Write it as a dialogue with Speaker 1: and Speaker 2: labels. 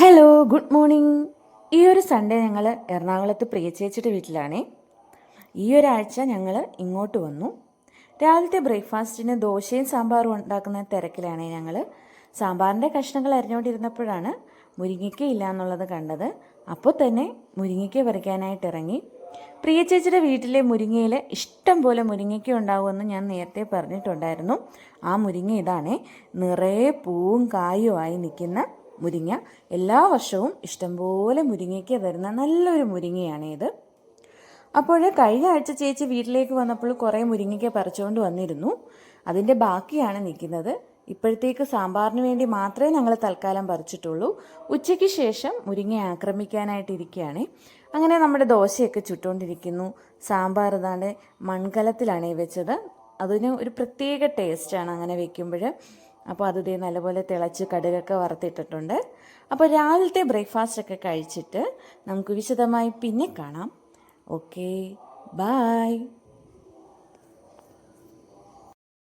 Speaker 1: Hello, good morning. ഈ ഒരു Sunday ഞങ്ങൾ എറണാകുളത്ത് പ്രിയ ചേച്ചിയുടെ വീട്ടിലാണേ. ഈ ഒരാഴ്ച ഞങ്ങൾ ഇങ്ങോട്ട് വന്നു. രാവിലത്തെ ബ്രേക്ക്ഫാസ്റ്റിന് ദോശയും സാമ്പാറും ഉണ്ടാക്കുന്ന തിരക്കിലാണേ ഞങ്ങൾ. സാമ്പാറിൻ്റെ കഷ്ണങ്ങൾ അരിഞ്ഞുകൊണ്ടിരുന്നപ്പോഴാണ് മുരിങ്ങയ്ക്ക ഇല്ല എന്നുള്ളത് കണ്ടത്. അപ്പോൾ തന്നെ മുരിങ്ങയ്ക്ക പറിക്കാനായിട്ട് ഇറങ്ങി. പ്രിയ ചേച്ചിയുടെ വീട്ടിലെ മുരിങ്ങയിൽ ഇഷ്ടം പോലെ മുരിങ്ങയ്ക്ക ഉണ്ടാകുമെന്ന് ഞാൻ നേരത്തെ പറഞ്ഞിട്ടുണ്ടായിരുന്നു. ആ മുരിങ്ങ ഇതാണേ, നിറയെ പൂവും കായും ആയി നിൽക്കുന്ന മുരിങ്ങ. എല്ലാ വർഷവും ഇഷ്ടംപോലെ മുരിങ്ങയ്ക്ക് തരുന്ന നല്ലൊരു മുരിങ്ങയാണ് ഇത്. അപ്പോൾ കഴിഞ്ഞ ആഴ്ച ചേച്ചി വീട്ടിലേക്ക് വന്നപ്പോൾ കുറേ മുരിങ്ങയ്ക്ക പറിച്ചുകൊണ്ട് വന്നിരുന്നു. അതിൻ്റെ ബാക്കിയാണ് നിൽക്കുന്നത്. ഇപ്പോഴത്തേക്ക് സാമ്പാറിന് വേണ്ടി മാത്രമേ ഞങ്ങൾ തൽക്കാലം പറിച്ചിട്ടുള്ളൂ. ഉച്ചയ്ക്ക് ശേഷം മുരിങ്ങ ആക്രമിക്കാനായിട്ടിരിക്കുകയാണ്. അങ്ങനെ നമ്മുടെ ദോശയൊക്കെ ചുട്ടുകൊണ്ടിരിക്കുന്നു. സാമ്പാർ ഇതാണ്ട് മൺകലത്തിലാണ് വെച്ചത്. അതിന് ഒരു പ്രത്യേക ടേസ്റ്റാണ് അങ്ങനെ വെക്കുമ്പോൾ. അപ്പോൾ അത് ദേ നല്ലപോലെ തിളച്ച് കടുകൊക്കെ വറുത്തിട്ടിട്ടുണ്ട്. അപ്പോൾ രാവിലത്തെ ബ്രേക്ക്ഫാസ്റ്റൊക്കെ കഴിച്ചിട്ട് നമുക്ക് വിശദമായി പിന്നെ കാണാം. Okay, bye.